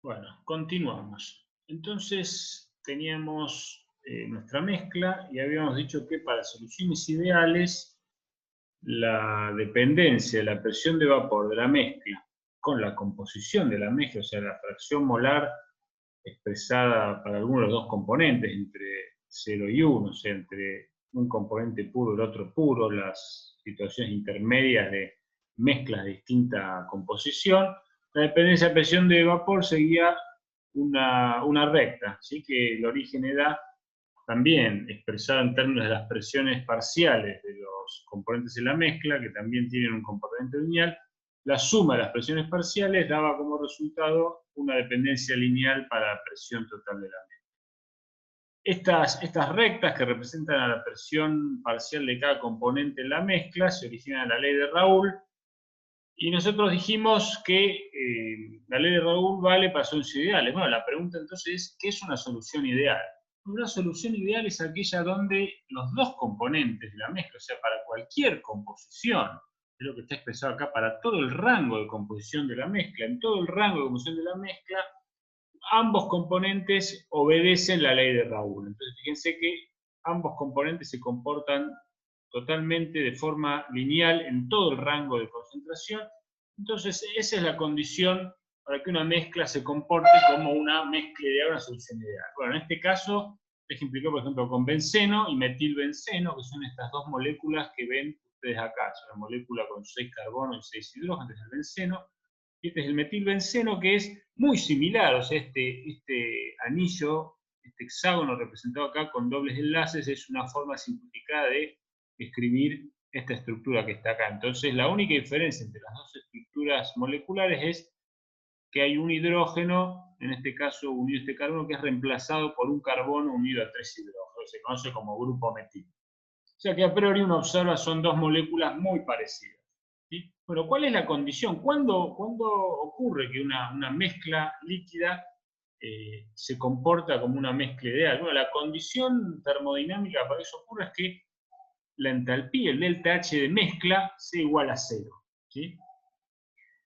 Bueno, continuamos. Entonces teníamos nuestra mezcla y habíamos dicho que para soluciones ideales la dependencia de la presión de vapor de la mezcla con la composición de la mezcla, o sea, la fracción molar expresada para alguno de los dos componentes, entre 0 y 1, o sea, entre un componente puro y el otro puro, las situaciones intermedias de mezclas de distinta composición, la dependencia de presión de vapor seguía una recta, ¿sí? Que el origen era también expresado en términos de las presiones parciales de los componentes de la mezcla, que también tienen un comportamiento lineal. La suma de las presiones parciales daba como resultado una dependencia lineal para la presión total de la mezcla. Estas rectas que representan a la presión parcial de cada componente en la mezcla se originan en la ley de Raoult, y nosotros dijimos que la ley de Raoult vale para soluciones ideales. Bueno, la pregunta entonces es, ¿qué es una solución ideal? Una solución ideal es aquella donde los dos componentes de la mezcla, o sea, para cualquier composición, es lo que está expresado acá, para todo el rango de composición de la mezcla, en todo el rango de composición de la mezcla, ambos componentes obedecen la ley de Raoult. Entonces, fíjense que ambos componentes se comportan totalmente de forma lineal en todo el rango de concentración. Entonces, esa es la condición para que una mezcla se comporte como una mezcla ideal, una solución ideal. Bueno, en este caso, ejemplificó, por ejemplo, con benceno y metilbenceno, que son estas dos moléculas que ven ustedes acá. Es una molécula con 6 carbonos y 6 hidrógenos, es el benceno. Este es el metilbenceno, que es muy similar, o sea, este anillo, este hexágono representado acá con dobles enlaces, es una forma simplificada de escribir esta estructura que está acá. Entonces, la única diferencia entre las dos estructuras moleculares es que hay un hidrógeno, en este caso unido a este carbono, que es reemplazado por un carbono unido a 3 hidrógenos, se conoce como grupo metil. O sea que a priori uno observa son dos moléculas muy parecidas. ¿Sí? Bueno, ¿cuál es la condición? ¿Cuándo ocurre que una mezcla líquida se comporta como una mezcla ideal? Bueno, la condición termodinámica para que eso ocurra es que la entalpía, el delta H de mezcla, sea igual a cero. ¿Sí?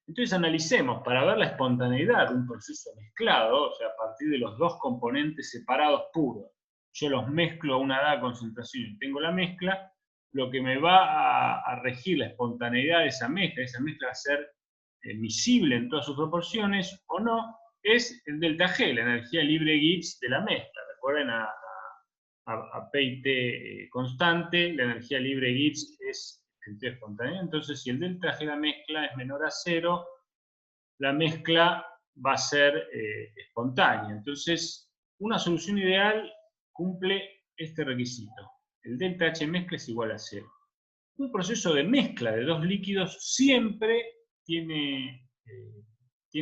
Entonces analicemos, para ver la espontaneidad de un proceso mezclado, o sea, a partir de los dos componentes separados puros, yo los mezclo a una dada concentración y tengo la mezcla, lo que me va a regir la espontaneidad de esa mezcla va a ser miscible en todas sus proporciones o no, es el delta G, la energía libre Gibbs de la mezcla. Recuerden a P y T constante, la energía libre Gibbs es criterio espontáneo. Entonces, si el delta G de la mezcla es menor a cero, la mezcla va a ser espontánea. Entonces, una solución ideal cumple este requisito. El delta H mezcla es igual a cero. Un proceso de mezcla de dos líquidos siempre tiene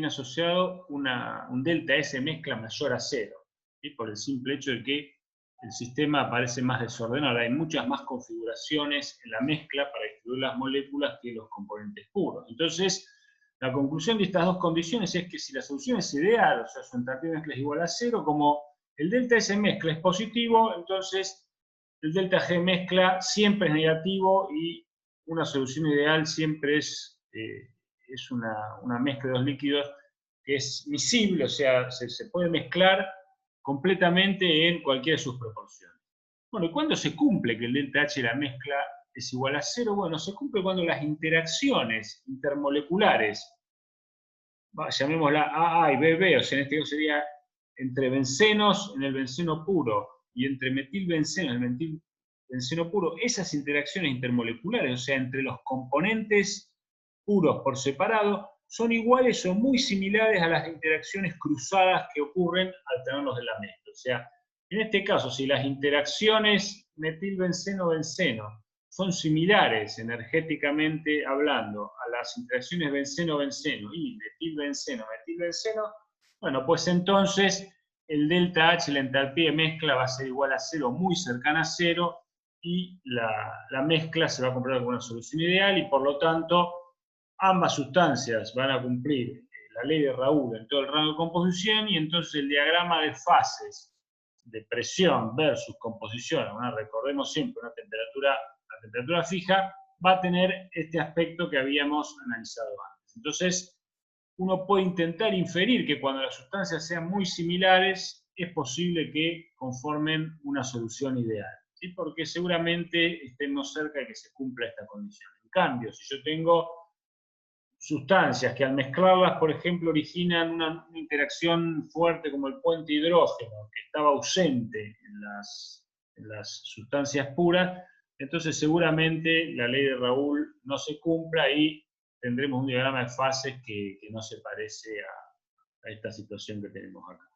asociado un delta S mezcla mayor a cero, ¿sí? Por el simple hecho de que el sistema parece más desordenado. Hay muchas más configuraciones en la mezcla para distribuir las moléculas que los componentes puros. Entonces, la conclusión de estas dos condiciones es que si la solución es ideal, o sea, su entalpía de mezcla es igual a cero, como el delta S mezcla es positivo, entonces el delta G mezcla siempre es negativo y una solución ideal siempre es una mezcla de dos líquidos que es miscible, o sea, se puede mezclar completamente en cualquiera de sus proporciones. Bueno, ¿y cuándo se cumple que el delta H de la mezcla es igual a cero? Bueno, se cumple cuando las interacciones intermoleculares, llamémosla AA y BB, o sea, en este caso sería entre bencenos en el benceno puro y entre metilbenceno en el metilbenceno puro, esas interacciones intermoleculares, o sea, entre los componentes puros por separado, son iguales o muy similares a las interacciones cruzadas que ocurren al tenerlos en la mezcla. O sea, en este caso, si las interacciones metilbenceno-benceno son similares energéticamente hablando a las interacciones benceno-benceno y metilbenceno-metilbenceno, bueno, pues entonces el delta H, la entalpía de mezcla, va a ser igual a cero, muy cercana a cero, y la mezcla se va a comportar como una solución ideal, y por lo tanto ambas sustancias van a cumplir la ley de Raoult en todo el rango de composición, y entonces el diagrama de fases de presión versus composición, recordemos siempre una temperatura fija, va a tener este aspecto que habíamos analizado antes. Entonces, uno puede intentar inferir que cuando las sustancias sean muy similares, es posible que conformen una solución ideal, ¿sí? Porque seguramente estemos cerca de que se cumpla esta condición. En cambio, si yo tengo sustancias que al mezclarlas, por ejemplo, originan una interacción fuerte como el puente hidrógeno, que estaba ausente en las sustancias puras, entonces seguramente la ley de Raoul no se cumpla y tendremos un diagrama de fases que no se parece a esta situación que tenemos acá.